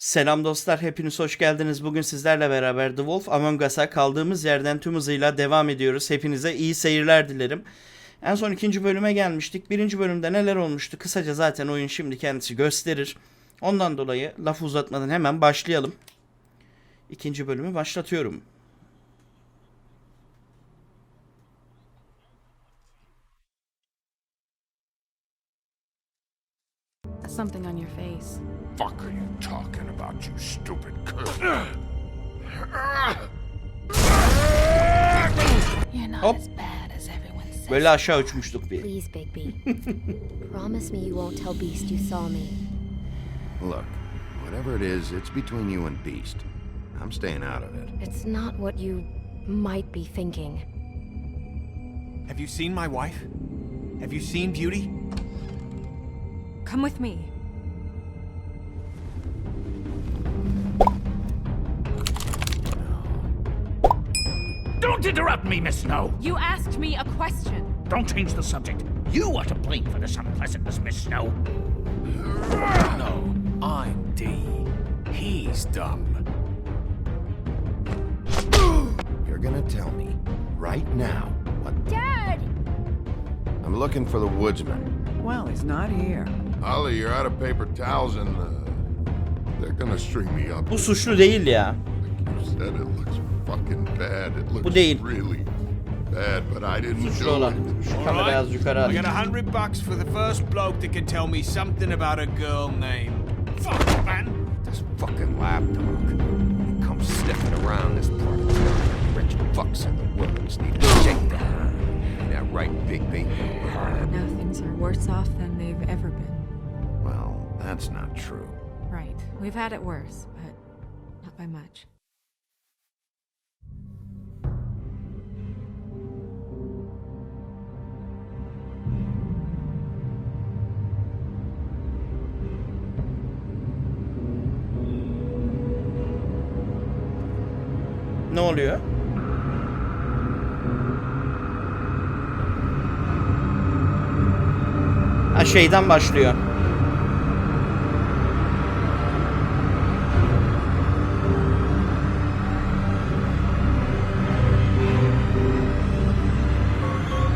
Selam dostlar, hepiniz hoş geldiniz. Bugün sizlerle beraber The Wolf Among Us'a kaldığımız yerden tüm hızıyla devam ediyoruz. Hepinize iyi seyirler dilerim. En son ikinci bölüme gelmiştik. Birinci bölümde neler olmuştu? Kısaca zaten oyun şimdi kendisi gösterir. Ondan dolayı lafı uzatmadan hemen başlayalım. İkinci bölümü başlatıyorum. Something on your face. Fuck are you talking about, you stupid cunt? You're not Hop. as bad as everyone says. Böyle aşağı uçmuştuk bir. Please, Bigby. Promise me you won't tell Beast you saw me. Look, whatever it is, it's between you and Beast. I'm staying out of it. It's not what you might be thinking. Have you seen my wife? Have you seen Beauty? Come with me. Don't interrupt me, Miss Snow. You asked me a question. Don't change the subject. You are to blame for this unpleasantness, Miss Snow. No, I'm D. He's dumb. You're gonna tell me, right now, what... Dad! I'm looking for the woodsman. Well, he's not here. Ollie, you're out of paper towels and they're gonna string me up. Bu suçlu değil ya. You said it looks fucking bad. It looks Bu değil. really bad, but I didn't Suçlu do olan. it. Şu kamerayı az yukarı I alayım. got $100 for the first bloke that can tell me something about a girl named. Fuck, man. This fucking lapdog. He comes sniffing around this part of town. Rich fucks in the woods need to shake that. Ain't that right, Bigby? Now things are worse off than they've ever been. Well, that's not true. Right. We've had it worse, but not by much. Ne oluyor? Ha, şeyden başlıyor.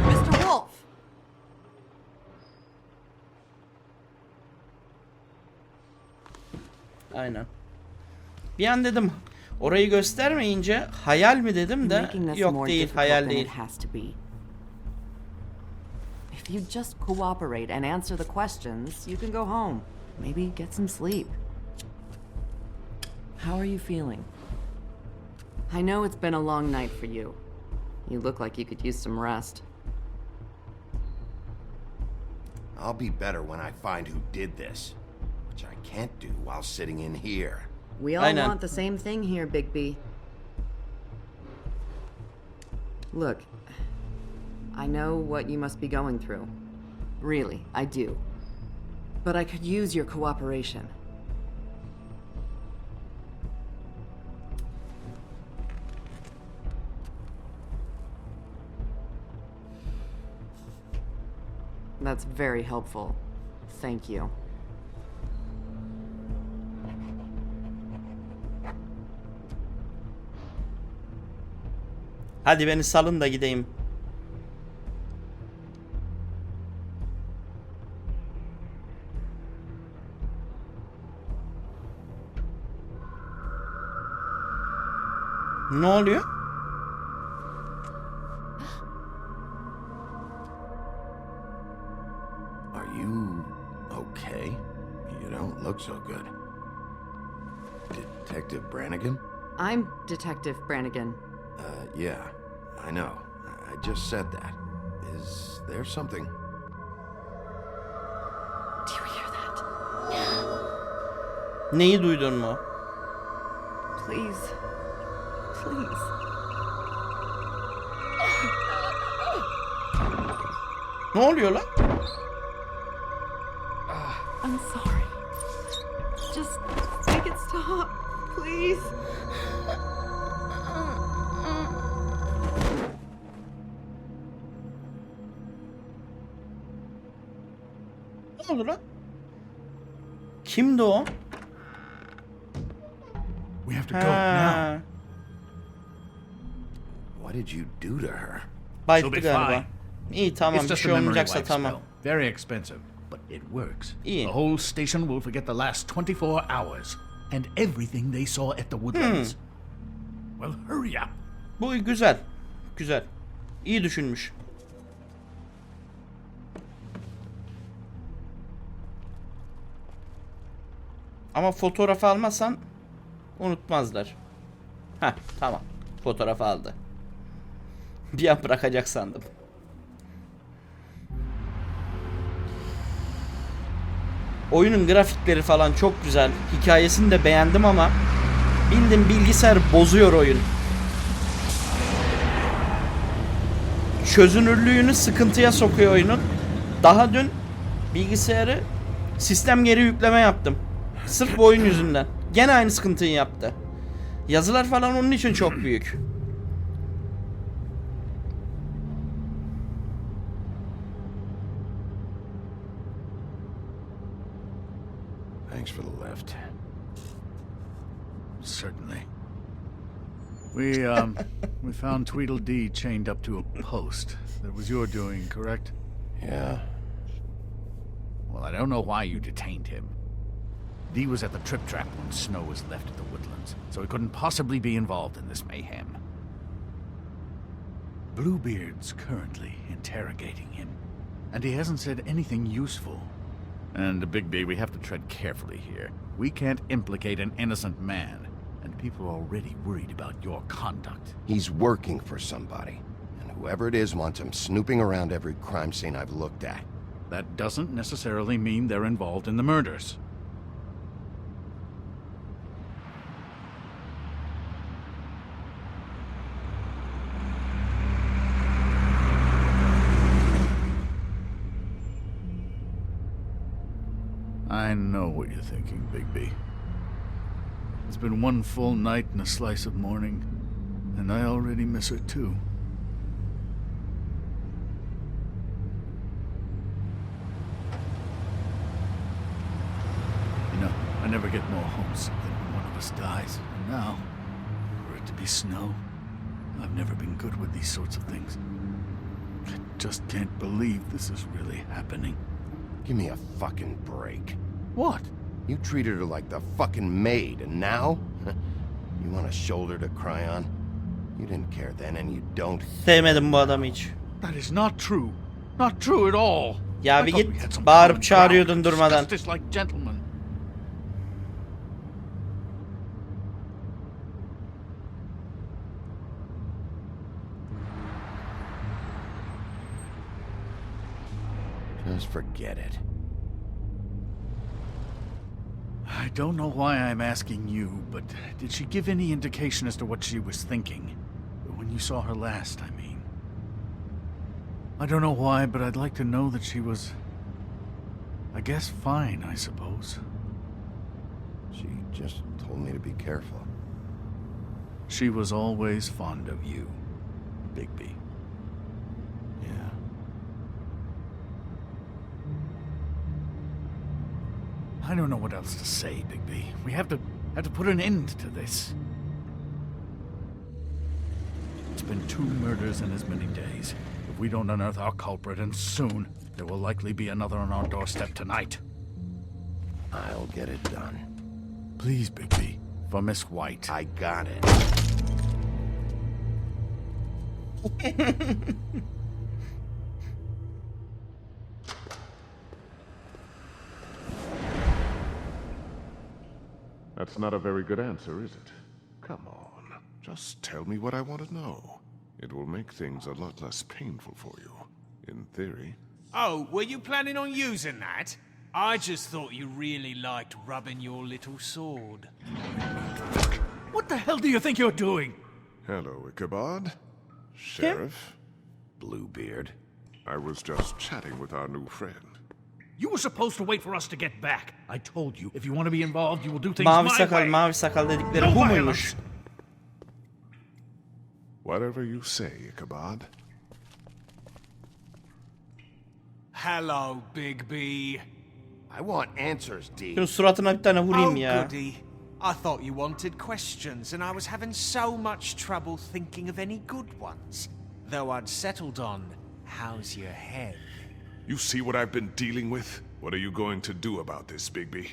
Mr. Wolf! Aynen. Bir an dedim orayı göstermeyince hayal mi dedim de Making this yok more değil, difficult hayal than değil. it has to be. If you just cooperate and answer the questions, you can go home. Maybe get some sleep. How are you feeling? I know it's been a long night for you. You look like you could use some rest. I'll be better when I find who did this, which I can't do while sitting in here. We all Aynen. want the same thing here, Bigby. Look, I know what you must be going through. Really, I do. But I could use your cooperation. That's very helpful. Thank you. Hadi beni salın da gideyim. Ne oluyor? Are you okay? You don't look so good. Detective Brannigan? I'm Detective Brannigan. Yeah, I know. I just said that. Is there something? Do you hear that? Neyi duydun mu? Please. Please. Ne oluyor lan? I'm sorry. Just make it stop, please. Ne oldu lan? Kimdi o? We have to go now. What did you do to her? Bayıldı She'll be galiba. fine. İyi tamam, It's bir just şey a memory olmayacaksa wipe tamam. spell. Very expensive, but it works. İyi. The whole station will forget the last 24 hours and everything they saw at the woodlands. Well, hurry up. Bu güzel. Güzel. İyi düşünmüş. Ama fotoğrafı almazsan unutmazlar. Heh, tamam. Fotoğrafı aldı. Bir an bırakacak sandım. Oyunun grafikleri falan çok güzel. Hikayesini de beğendim ama bildim bilgisayar bozuyor oyun. Çözünürlüğünü sıkıntıya sokuyor oyunun. Daha dün bilgisayarı sistem geri yükleme yaptım. Sırf bu oyun yüzünden. Gene aynı sıkıntıyı yaptı. Yazılar falan onun için çok büyük. Thanks for the lift. Certainly. We found Tweedledee chained up to a post. That was your doing, correct? Yeah. Well, I don't know why you detained him. Dee was at the Trip Trap when Snow was left at the woodlands, so he couldn't possibly be involved in this mayhem. Bluebeard's currently interrogating him, and he hasn't said anything useful. And Bigby, we have to tread carefully here. We can't implicate an innocent man, and people are already worried about your conduct. He's working for somebody, and whoever it is wants him snooping around every crime scene I've looked at. That doesn't necessarily mean they're involved in the murders. I know what you're thinking, Bigby. It's been one full night and a slice of morning, and I already miss her too. You know, I never get more homesick than when one of us dies. And now, for it to be Snow, I've never been good with these sorts of things. I just can't believe this is really happening. Give me a fucking break. What? You treated her like the fucking maid, and now? You want a shoulder to cry on? You didn't care then, and you don't. Sevmedim bu adamı hiç. That is not true. Not true at all. Ya I bir thought git, we had some bağırıp common çağırıyordun ground. durmadan. Discuss this like gentlemen. Just forget it. I don't know why I'm asking you, but did she give any indication as to what she was thinking? When you saw her last, I mean. I don't know why, but I'd like to know that she was, I guess, fine, I suppose. She just told me to be careful. She was always fond of you, Bigby. Yeah. I don't know what else to say, Bigby. We have to put an end to this. It's been 2 murders in as many days. If we don't unearth our culprit, and soon, there will likely be another on our doorstep tonight. I'll get it done. Please, Bigby, for Miss White. I got it. That's not a very good answer, is it? Come on, just tell me what I want to know. It will make things a lot less painful for you, in theory. Oh, were you planning on using that? I just thought you really liked rubbing your little sword. What the hell do you think you're doing? Hello, Ichabod. Sheriff. Bluebeard. I was just chatting with our new friend. You were supposed to wait for us to get back. I told you, if you want to be involved, you will do things Mavi my sakal, way. mavi sakal dedikleri No bu violence. muymuş? Whatever you say, Ichabod. Hello, Bigby. I want answers, D. Şunun suratına bir tane vurayım Oh, ya. goody. I thought you wanted questions, and I was having so much trouble thinking of any good ones. Though I'd settled on, how's your head? You see what I've been dealing with? What are you going to do about this, Bigby?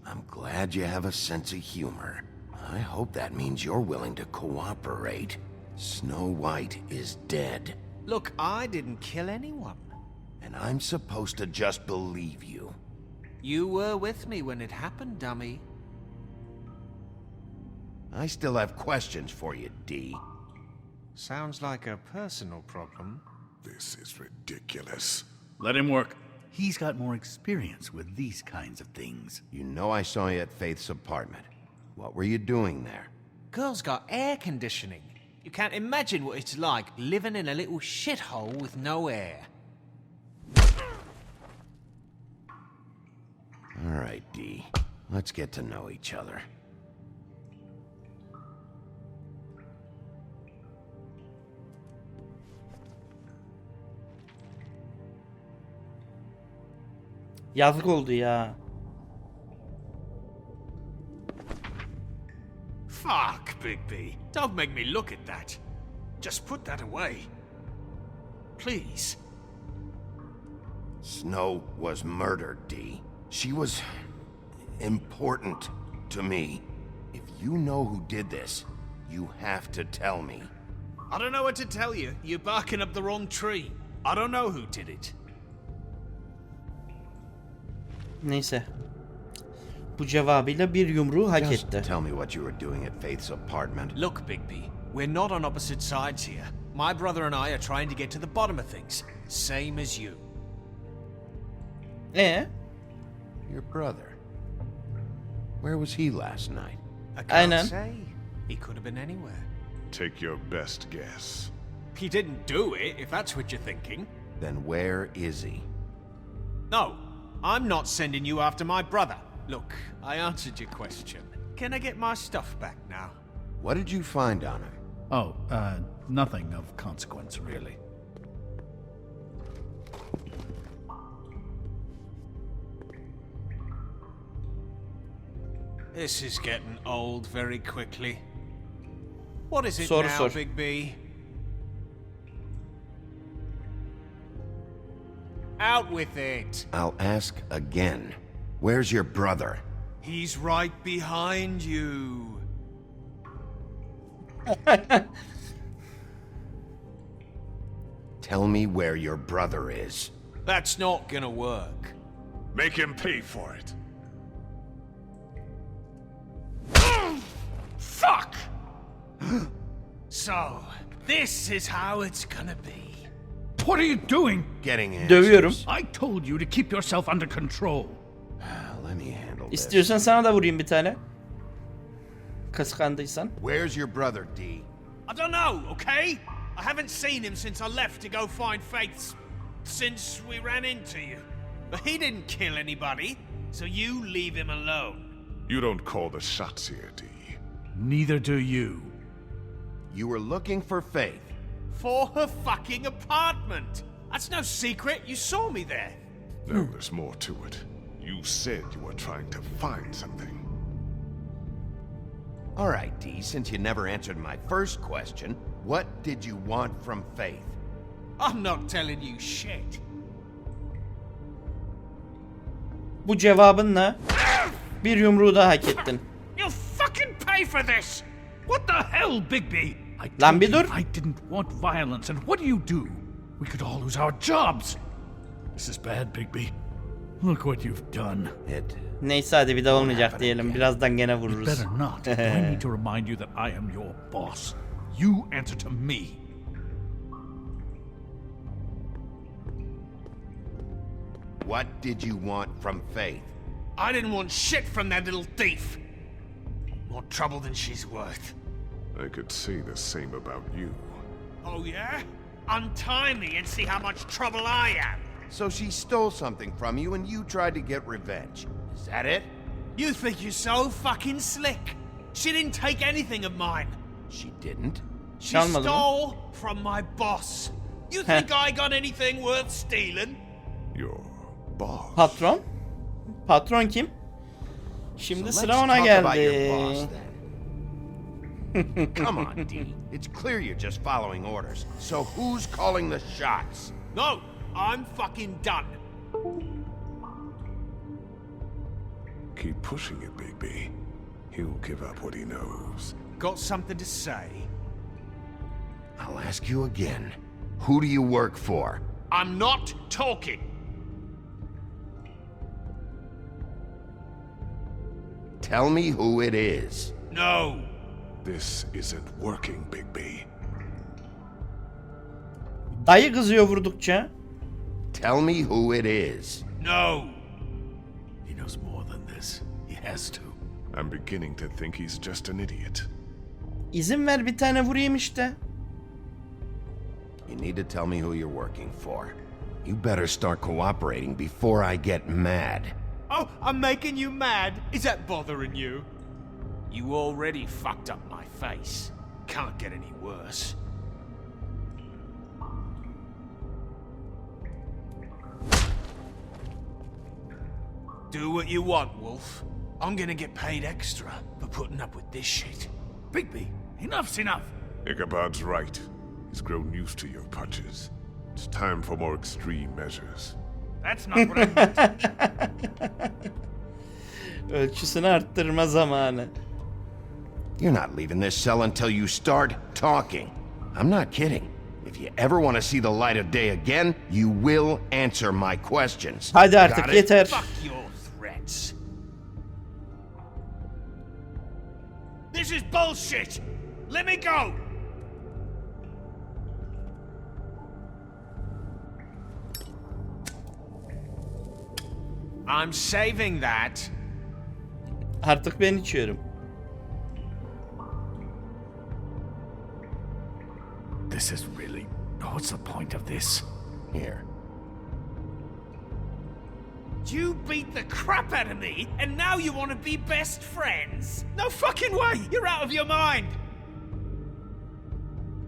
I'm glad you have a sense of humor. I hope that means you're willing to cooperate. Snow White is dead. Look, I didn't kill anyone. And I'm supposed to just believe you. You were with me when it happened, dummy. I still have questions for you, D. Sounds like a personal problem. This is ridiculous. Let him work. He's got more experience with these kinds of things. You know I saw you at Faith's apartment. What were you doing there? Girl's got air conditioning. You can't imagine what it's like living in a little shithole with no air. All right, D. Let's get to know each other. Yazık oldu ya. Fuck, Bigby. Don't make me look at that. Just put that away. Please. Snow was murdered, D. She was important to me. If you know who did this, you have to tell me. I don't know what to tell you. You're barking up the wrong tree. I don't know who did it. Neyse. Bu cevabıyla bir yumruğu hak Just etti. tell me what you were doing at Faith's apartment. Look, Bigby, we're not on opposite sides here. My brother and I are trying to get to the bottom of things. Same as you. Your brother. Where was he last night? I can't Aynen. say. He could have been anywhere. Take your best guess. He didn't do it, if that's what you're thinking. Then where is he? No, I'm not sending you after my brother. Look, I answered your question. Can I get my stuff back now? What did you find on her? Oh, nothing of consequence, really. This is getting old very quickly. What is it Sor, now, sor. Bigby? Out with it. I'll ask again. Where's your brother? He's right behind you. Tell me where your brother is. That's not gonna work. Make him pay for it. Fuck! So, this is how it's gonna be. What are you doing? Getting answers. Dövüyorum. I told you to keep yourself under control. Let me handle this. İstiyorsan sana da vurayım bir tane. Kıskandıysan. Where's your brother, D? I don't know, okay? I haven't seen him since I left to go find Faith's... since we ran into you. But he didn't kill anybody, so you leave him alone. You don't call the shots here, D. Neither do you. You were looking for Faith. For her fucking apartment! That's no secret, you saw me there. No, there's more to it. You said you were trying to find something. All right, D, since you never answered my first question, what did you want from Faith? I'm not telling you shit. Bu cevabınla bir yumruğu daha hak ettin. You'll fucking pay for this! What the hell, Bigby? I Lan told bir you dur. I didn't want violence, and what do? We could all lose our jobs. This is bad, Bigby. Look what you've done. It Neyse hadi bir daha olmayacak diyelim. Birazdan gene vururuz. Better not. I need to remind you that I am your boss. You answer to me. What did you want from Faith? I didn't want shit from that little thief. More trouble than she's worth. I could say the same about you. Oh yeah? Untie me and see how much trouble I am. So she stole something from you and you tried to get revenge. Is that it? You think you're so fucking slick. She didn't take anything of mine. She didn't. She Çalmadı mı? stole from my boss. You think I got anything worth stealing? Your boss. Patron? Patron kim? Şimdi So sıra let's ona talk about your geldi. boss then. Come on, D. It's clear you're just following orders. So who's calling the shots? No, I'm fucking done. Keep pushing it, Bigby. He'll give up what he knows. Got something to say? I'll ask you again. Who do you work for? I'm not talking. Tell me who it is. No. This isn't working, Bigby. Dayı kızıyor vurdukça. Tell me who it is. No. He knows more than this. He has to. I'm beginning to think he's just an idiot. İzin ver bir tane vurayım işte. You need to tell me who you're working for. You better start cooperating before I get mad. Oh, I'm making you mad? Is that bothering you? You already fucked up my face. Can't get any worse. Do what you want, Wolf. I'm gonna get paid extra for putting up with this shit. Bigby, enough's enough. Ichabod's right. He's grown used to your punches. It's time for more extreme measures. That's not what I meant. Ölçüsünü arttırma zamanı. You're not leaving this cell until you start talking. I'm not kidding. If you ever want to see the light of day again, you will answer my questions. Hadi artık Got it? yeter. Fuck your threats. This is bullshit! Let me go! I'm saving that. Artık ben içiyorum. This is really... What's the point of this? Here. You beat the crap out of me, and now you want to be best friends? No fucking way! You're out of your mind!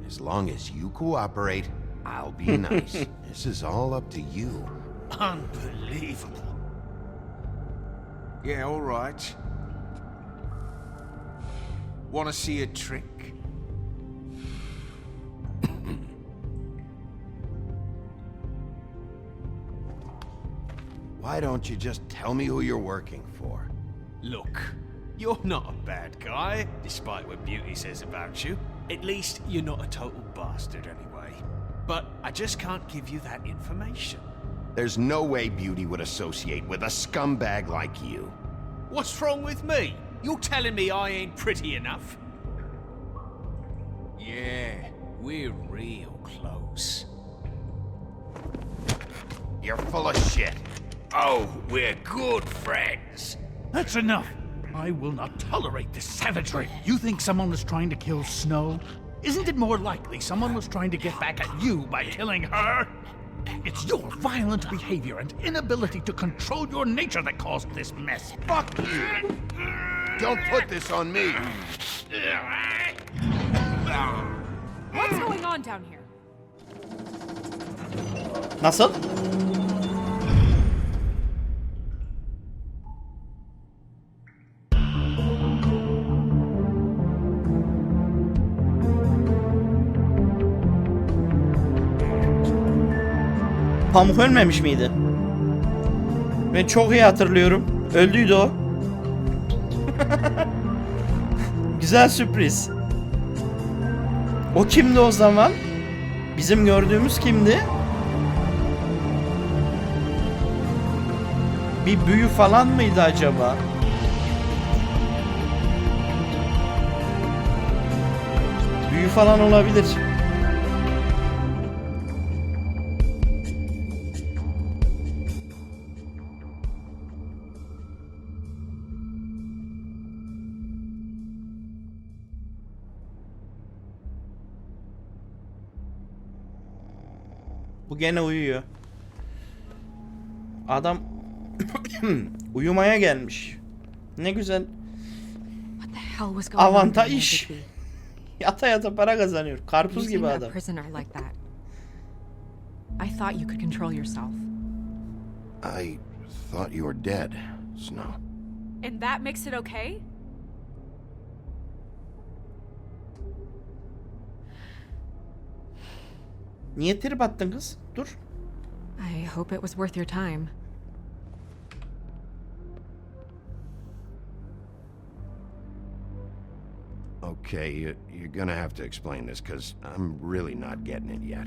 As long as you cooperate, I'll be nice. This is all up to you. Unbelievable. Yeah, all right. Want to see a trick? Why don't you just tell me who you're working for? Look, you're not a bad guy, despite what Beauty says about you. At least you're not a total bastard anyway. But I just can't give you that information. There's no way Beauty would associate with a scumbag like you. What's wrong with me? You're telling me I ain't pretty enough? Yeah, we're real close. You're full of shit. Oh, we're good friends. That's enough. I will not tolerate this savagery. You think someone was trying to kill Snow? Isn't it more likely someone was trying to get back at you by killing her? It's your violent behavior and inability to control your nature that caused this mess. Fuck you! Don't put this on me! What's going on down here? Nasıl? Pamuk ölmemiş miydi? Ben çok iyi hatırlıyorum. Öldüydü o. Güzel sürpriz. O kimdi o zaman? Bizim gördüğümüz kimdi? Bir büyü falan mıydı acaba? Büyü falan olabilir. Bu gene uyuyor. Adam uyumaya gelmiş. Ne güzel. What the hell was going on Avanta down there, iş. Bigby? Yata yata para kazanıyor. Karpuz You gibi seemed a adam. prisoner like that. I thought you could control yourself. I thought you were dead, Snow. And that makes it okay? Niye trip attın kız? Dur. I hope it was worth your time. Okay, you're gonna have to explain this, because I'm really not getting it yet.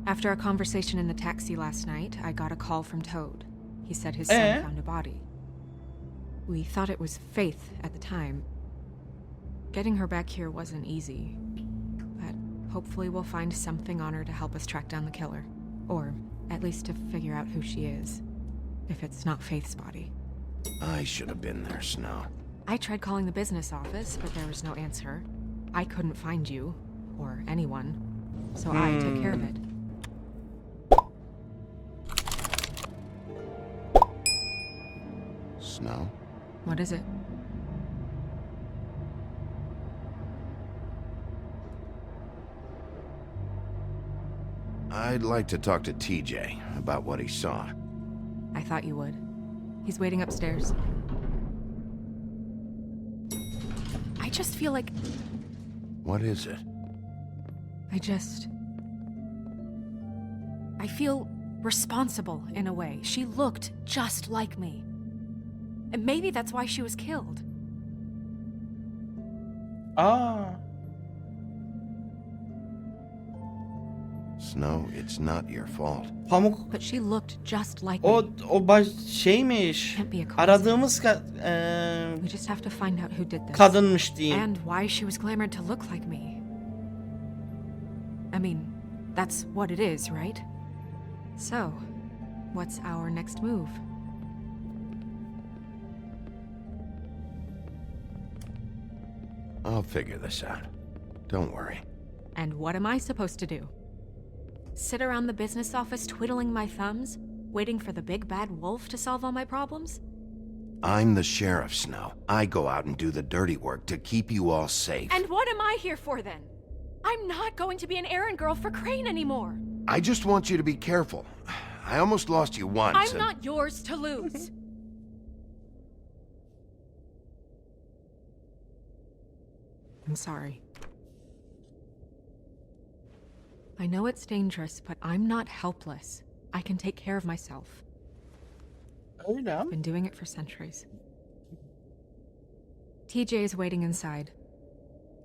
After a conversation in the taxi last night, I got a call from Toad. He said his son found a body. We thought it was Faith at the time. Getting her back here wasn't easy, but hopefully we'll find something on her to help us track down the killer. Or at least to figure out who she is, if it's not Faith's body. I should have been there, Snow. I tried calling the business office, but there was no answer. I couldn't find you, or anyone, so I took care of it. Snow? What is it? I'd like to talk to TJ about what he saw. I thought you would. He's waiting upstairs. I just feel like... What is it? I feel responsible in a way. She looked just like me. And maybe that's why she was killed. Aa. Snow, it's not your fault. Pamuk. But she looked just like O me. Şeymiş. Can't be a coincidence. Aradığımız We just have to find out who did this. kadınmış diyeyim. And why she was glamored to look like me. I mean, that's what it is, right? So, what's our next move? I'll figure this out. Don't worry. And what am I supposed to do? Sit around the business office twiddling my thumbs, waiting for the big bad wolf to solve all my problems? I'm the sheriff, Snow. I go out and do the dirty work to keep you all safe. And what am I here for then? I'm not going to be an errand girl for Crane anymore. I just want you to be careful. I almost lost you once. I'm not yours to lose. I'm sorry. I know it's dangerous, but I'm not helpless. I can take care of myself. Öyle. I've been doing it for centuries. TJ is waiting inside.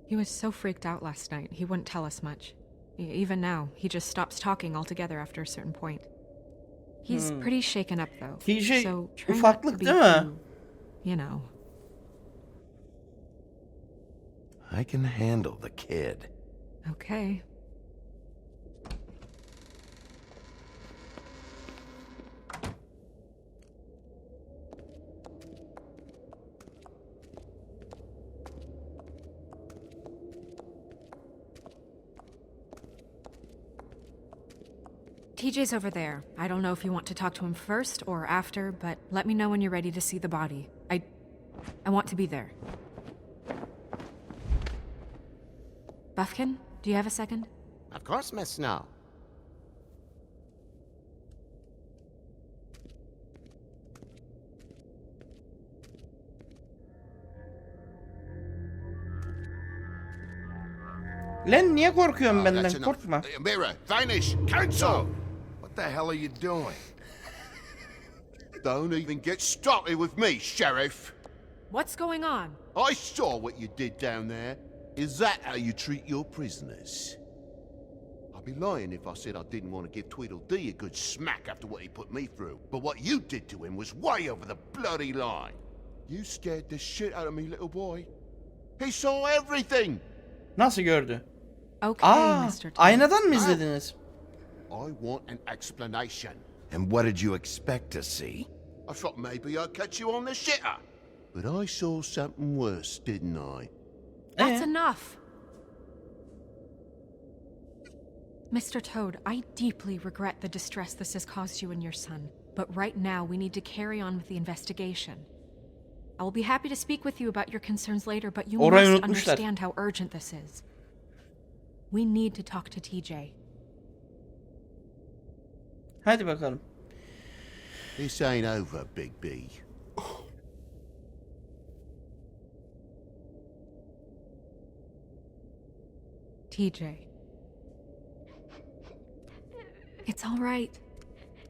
He was so freaked out last night, he wouldn't tell us much. Even now, he just stops talking altogether after a certain point. He's pretty shaken up though. TJ so try not to ufaklık be değil mi? too, you know. I can handle the kid. Okay. TJ's over there. I don't know if you want to talk to him first or after, but let me know when you're ready to see the body. I want to be there. Buffkin, do you have a second? Of course, Miss Snow. Lan niye korkuyorsun benden? That's enough. Korkma. Mirror, vanish, cancel! What the hell are you doing? Don't even get started with me, Sheriff. What's going on? I saw what you did down there. Is that how you treat your prisoners? I'd be lying if I said I didn't want to give Tweedledee a good smack after what he put me through. But what you did to him was way over the bloody line. You scared the shit out of me, little boy. He saw everything. Nasıl gördü? Okay, Aa, Mr. Todd. aynadan mı izlediniz? I want an explanation. And what did you expect to see? I thought maybe I'd catch you on the shitter. But I saw something worse, didn't I? That's enough. Mr. Toad, I deeply regret the distress this has caused you and your son. But right now, we need to carry on with the investigation. I will be happy to speak with you about your concerns later, but you Orayı must unutmuşlar. understand how urgent this is. We need to talk to TJ. Hadi bakalım. This ain't over, Bigby. TJ. It's all right.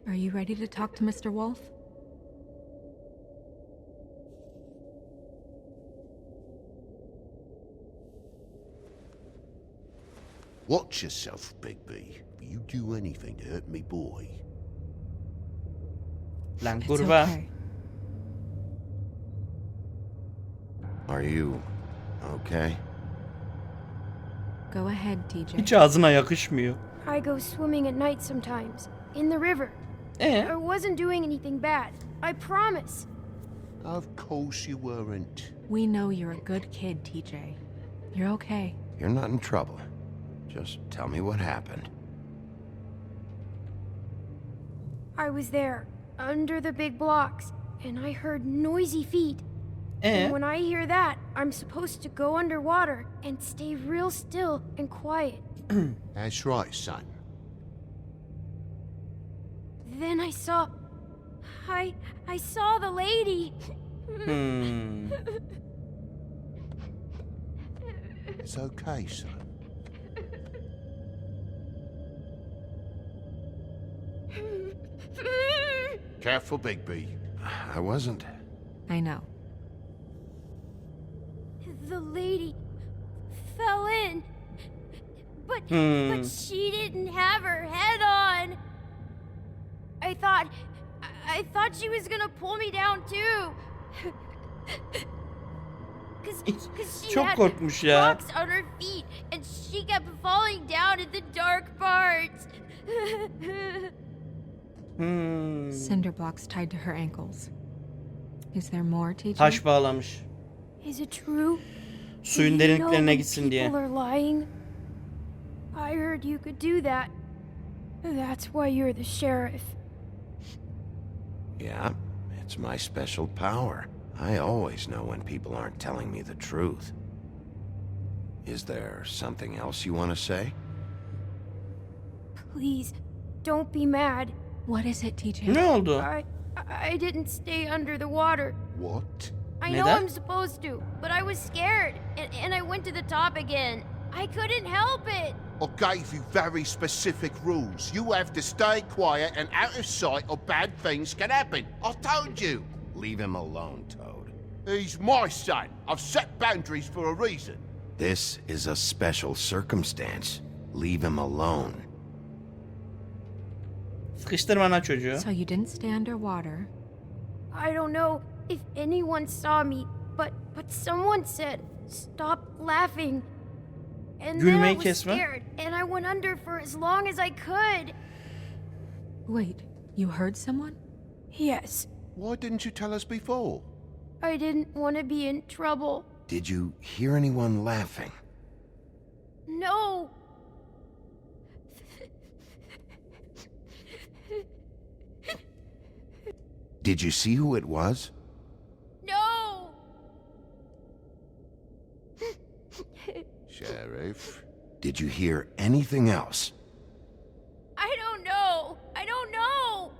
Are you ready to talk to Mr. Wolf? Watch yourself, Bigby. You do anything to hurt me, boy. Lan It's kurba. okay. Are you okay? Go ahead, TJ. Hiç ağzına yakışmıyor. I go swimming at night sometimes, in the river. I wasn't doing anything bad. I promise. Of course you weren't. We know you're a good kid, TJ. You're okay. You're not in trouble. Just tell me what happened. I was there, under the big blocks, and I heard noisy feet. And when I hear that, I'm supposed to go underwater and stay real still and quiet. That's right, son. Then I saw the lady. It's okay, son. Careful, Bigby. I wasn't. I know. The lady fell in. But she didn't have her head on. I thought she was gonna pull me down too. Cause she Çok had korkmuş ya. rocks on her feet and she kept falling down in the dark parts. Cinder blocks tied to her ankles. Is there more, TJ? Taş bağlamış. Is it true? Suyun Do you know derinliklerine when gitsin diye. people are lying? I heard you could do that. That's why you're the sheriff. Yeah, it's my special power. I always know when people aren't telling me the truth. Is there something else you want to say? Please, don't be mad. What is it, TJ? Ne oldu? I didn't stay under the water. What? I know Neden? I'm supposed to, but I was scared, and I went to the top again. I couldn't help it. I gave you very specific rules. You have to stay quiet and out of sight or bad things can happen. I told you. Leave him alone, Toad. He's my son. I've set boundaries for a reason. This is a special circumstance. Leave him alone. Sıkıştırma lan çocuğu. So you didn't stay underwater. I don't know if anyone saw me, but someone said, "Stop laughing." And then I Gülmeyi was kesme. scared, and I went under for as long as I could. Wait, you heard someone? Yes, Why didn't you tell us before? I didn't want to be in trouble. Did you hear anyone laughing? No. Did you see who it was? No. Sheriff? Did you hear anything else? I don't know. I don't know.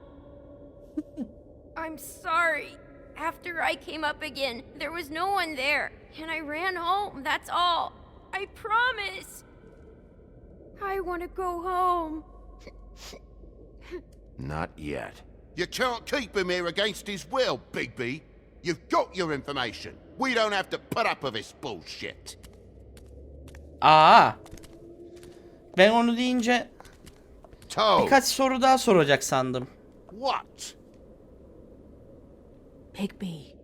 I'm sorry. After I came up again, there was no one there, and I ran home, that's all. I promise. I want to go home. Not yet. You can't keep him here against his will, Bigby. You've got your information. We don't have to put up with this bullshit. Aa. Ben onu deyince Toad, birkaç soru daha soracak sandım. what? Bigby.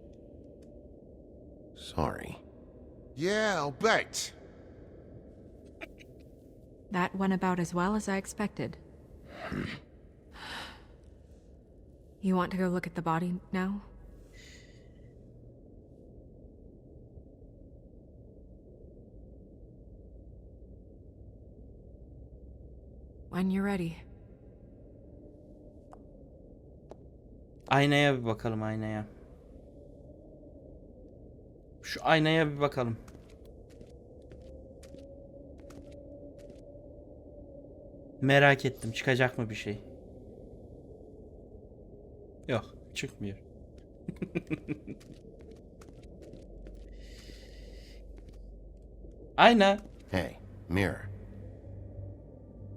Sorry. Yeah, I'll bet. That went about as well as I expected. You want to go look at the body now? When you're ready. Aynaya bir bakalım, aynaya. Şu aynaya bir bakalım. Merak ettim, çıkacak mı bir şey? Yok, çıkmıyor. Ayna. Hey, mirror.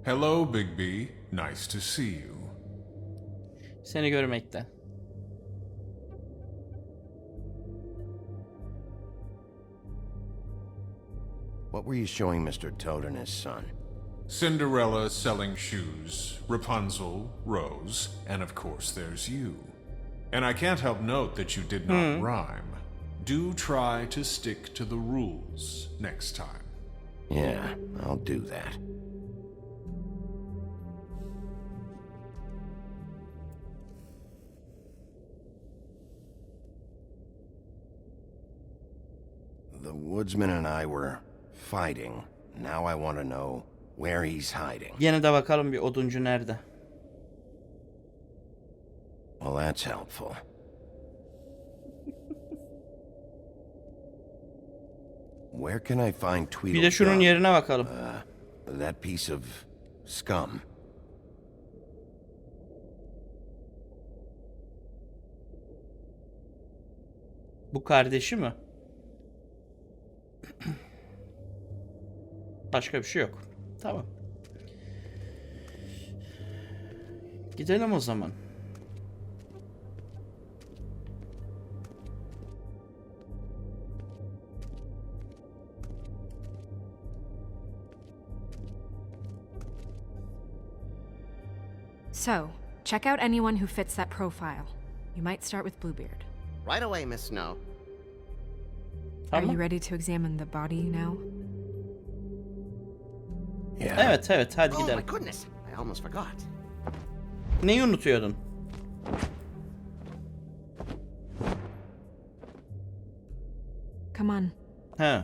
Hello, Bigby. Nice to see you. Seni görmekte. What were you showing Mr. Toad and his son? Cinderella selling shoes, Rapunzel, Rose, and of course there's you. And I can't help note that you did not rhyme. Do try to stick to the rules next time. Yeah, I'll do that. The woodsman and I were fighting. Now I want to know where he's hiding. Yine de bakalım bir oduncu nerede? Well, that's helpful. Where can I find Bir Tweedledum? de şunun yerine bakalım. That piece of scum. Bu kardeşi mi? Başka bir şey yok. Tamam. Gidelim o zaman. So, check out anyone who fits that profile. You might start with Bluebeard. Right away, Miss Snow. Are you ready to examine the body now? Yeah. Evet, hadi Oh my gidelim. goodness, I almost forgot. Neyi unutuyordun? Come on. He.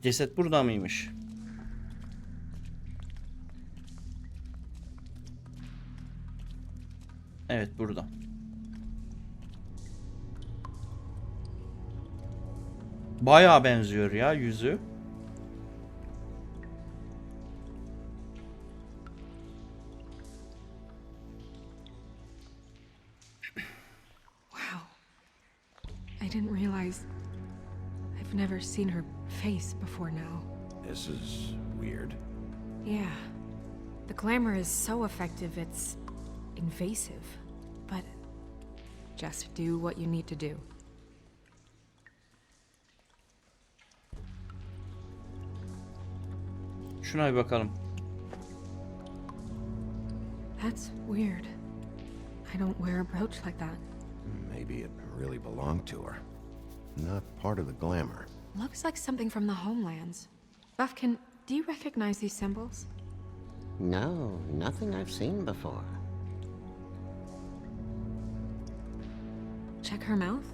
Ceset burada mıymış? Evet, burada. Bayağı benziyor ya yüzü. Wow. I didn't realize I've never seen her face before now. This is weird. Yeah. The glamour is so effective, it's invasive. But just do what you need to do. Şuna bir bakalım. That's weird. I don't wear a brooch like that. Maybe it really belonged to her. Not part of the glamour. Looks like something from the homelands. Buffkin, do you recognize these symbols? No, nothing I've seen before. Check her mouth.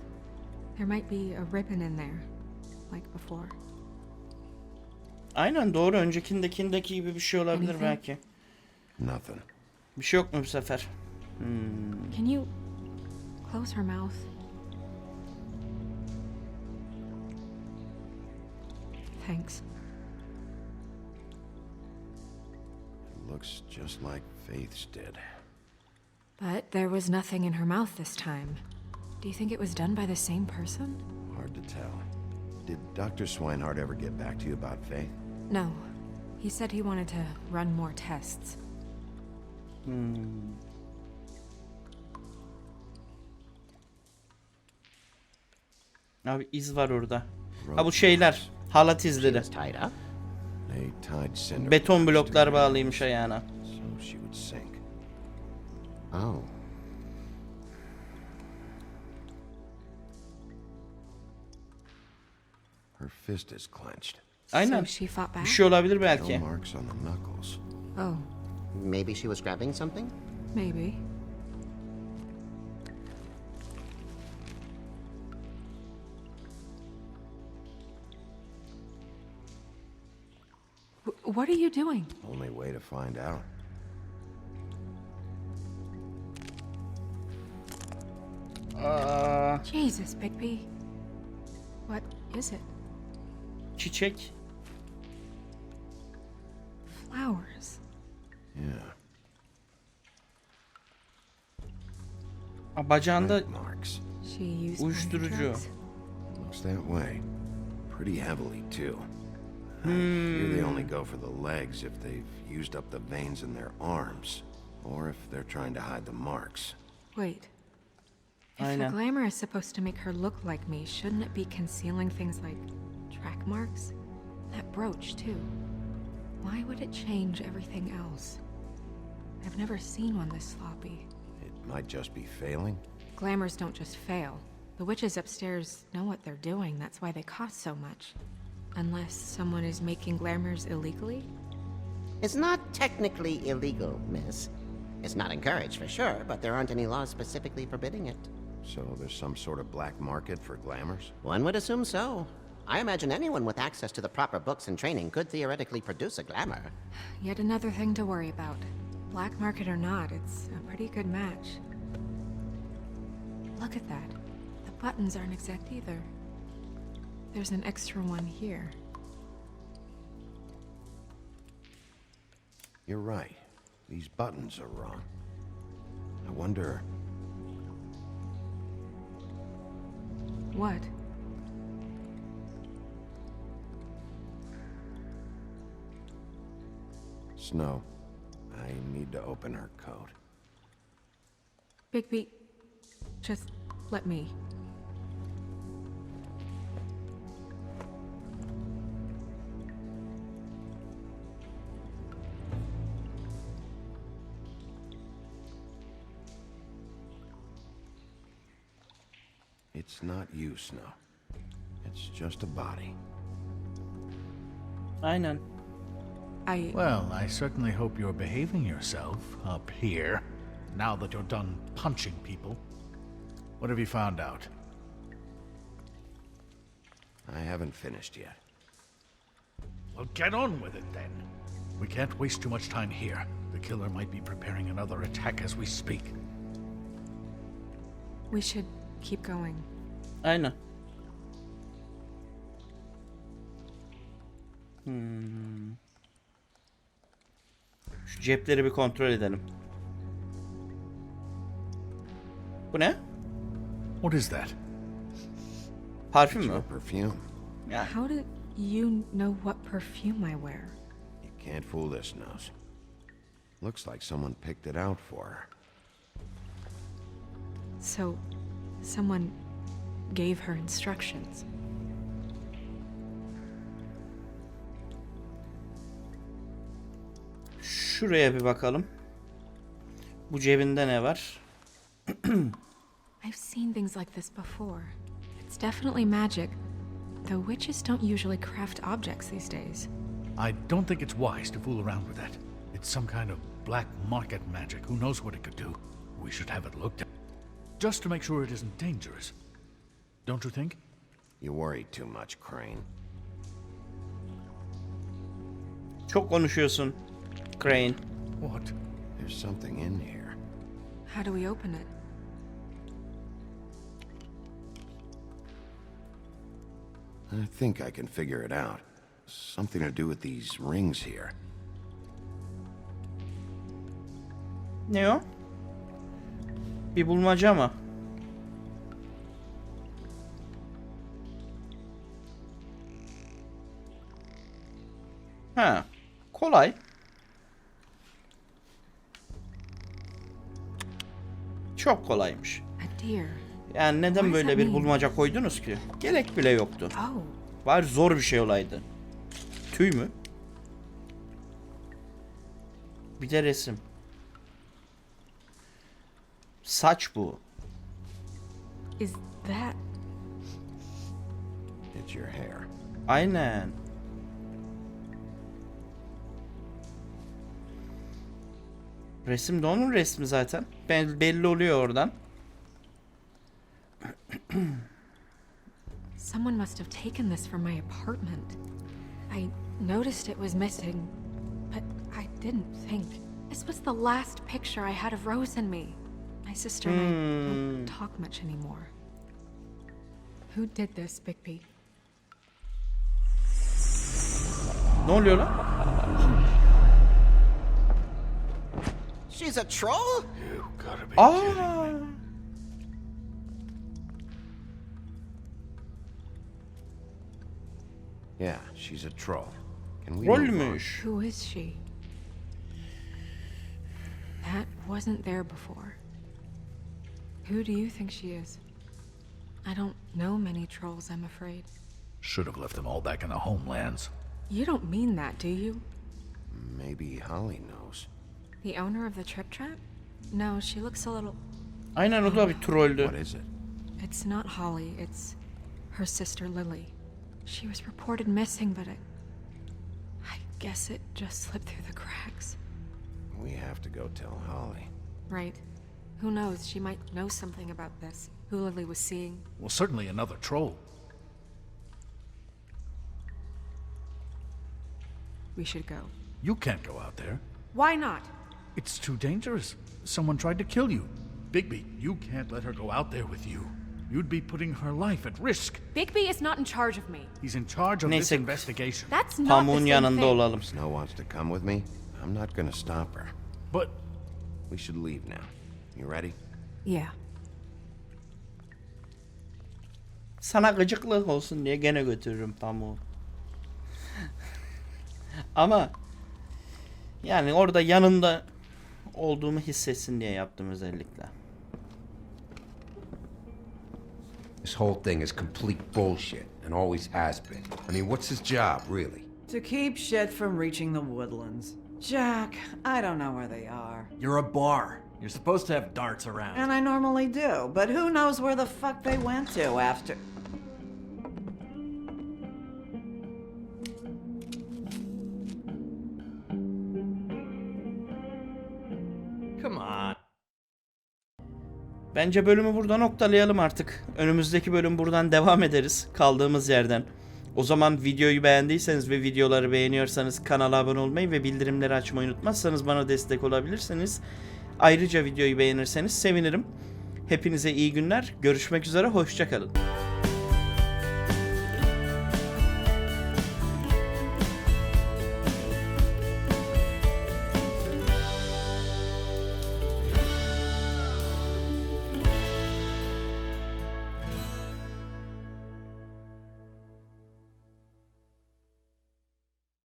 There might be a ribbon in there, like before. Aynen doğru. Öncekindeki gibi bir şey olabilir Anything? belki. Nothing. Bir şey yok mu bu sefer? Can you close her mouth? Thanks. It looks just like Faith's did. But there was nothing in her mouth this time. Do you think it was done by the same person? Hard to tell. Did Dr. Swinehart ever get back to you about Faith? No. He said he wanted to run more tests. Abi iz var orada. Ha bu şeyler. Halat She izleri. was tied up? They tied cinder Beton blocks bloklar together bağlıymış ayağına. so she would sink. Oh. Her fist is clenched. Aynen. So she fought Bir back? şey olabilir No belki. marks on the knuckles. Oh, Maybe she was grabbing something? maybe. What are you doing? Only way to find out. Jesus, Bigby. What is it? Çiçek. Flowers. Yeah. Bacağında Red marks. She used uyuşturucu. drugs? Looks that way. Pretty heavily, too. I hear they only go for the legs if they've used up the veins in their arms, or if they're trying to hide the marks. Wait. If I the know. glamour is supposed to make her look like me, shouldn't it be concealing things like track marks? That brooch, too. Why would it change everything else? I've never seen one this sloppy. It might just be failing. Glamours don't just fail. The witches upstairs know what they're doing, that's why they cost so much. Unless someone is making glamours illegally? It's not technically illegal, miss. It's not encouraged for sure, but there aren't any laws specifically forbidding it. So there's some sort of black market for glamours? One would assume so. I imagine anyone with access to the proper books and training could theoretically produce a glamour. Yet another thing to worry about. Black market or not, it's a pretty good match. Look at that. The buttons aren't exact either. There's an extra one here. You're right. These buttons are wrong. I wonder... What? Snow, I need to open her coat. Bigby, just let me. It's not you, Snow. It's just a body. Aynen. Well, I certainly hope you're behaving yourself up here, now that you're done punching people. What have you found out? I haven't finished yet. Well, get on with it then. We can't waste too much time here. The killer might be preparing another attack as we speak. We should keep going. Aynen. Şu cepleri bir kontrol edelim. Bu ne? What is that? Parfüm It's mü? your perfume. How do you know what perfume I wear? You can't fool this nose. Looks like someone picked it out for her. So, someone gave her instructions. Şuraya bir bakalım. Bu cebinde ne var? I've seen things like this before. It's definitely magic, though witches don't usually craft objects these days. I don't think it's wise to fool around with that. It's some kind of black market magic. Who knows what it could do? We should have it looked at. Just to make sure it isn't dangerous. Don't you think? You worry too much, Crane. Çok konuşuyorsun, Crane. What? There's something in here. How do we open it? I think I can figure it out. Something to do with these rings here. Ne o? Bir bulmaca mı? Ha, kolay. Çok kolaymış. A deer. Yani neden böyle bir bulmaca koydunuz ki? Gerek bile yoktu. Oh. Var zor bir şey olaydı. Tüy mü? Bir de resim. Saç bu. Is that... It's your hair. Aynen. Resim de onun resmi zaten. Belli oluyor oradan. Someone must have taken this from my apartment. I noticed it was missing, but I didn't think. This was the last picture I had of Rose and me. My sister and I don't talk much anymore. Who did this, Bigby? Ne oluyor lan? She's a troll? You gotta be Aa! Yeah, she's a troll. Can we move on? Rollmüş. Who is she? That wasn't there before. Who do you think she is? I don't know many trolls, I'm afraid. Should have left them all back in the homelands. You don't mean that, do you? Maybe Holly knows. The owner of the trip trap? No, she looks a little... Aynen, o da bir trolldü. What is it? It's not Holly, it's her sister Lily. She was reported missing, but I guess it just slipped through the cracks. We have to go tell Holly. Right. Who knows, she might know something about this. Who Lily was seeing. Well, certainly another troll. We should go. You can't go out there. Why not? It's too dangerous. Someone tried to kill you. Bigby, you can't let her go out there with you. You'd be putting her life at risk. Bigby is not in charge of me. He's in charge of this Neyse. investigation. That's not the Pamuğun same yanında thing. olalım. Snow wants to come with me. I'm not gonna stop her. But We should leave now. You ready? Yeah. Sana gıcıklık olsun diye gene götürürüm pamuğu. Ama yani orada yanında olduğumu hissetsin diye yaptım özellikle. This whole thing is complete bullshit, and always has been. I mean, what's his job, really? To keep shit from reaching the woodlands. Jack, I don't know where they are. You're a bar. You're supposed to have darts around. And I normally do, but who knows where the fuck they went to after... Come on. Bence bölümü burada noktalayalım artık. Önümüzdeki bölüm buradan devam ederiz kaldığımız yerden. O zaman videoyu beğendiyseniz ve videoları beğeniyorsanız kanala abone olmayı ve bildirimleri açmayı unutmazsanız bana destek olabilirsiniz. Ayrıca videoyu beğenirseniz sevinirim. Hepinize iyi günler. Görüşmek üzere. Hoşça kalın.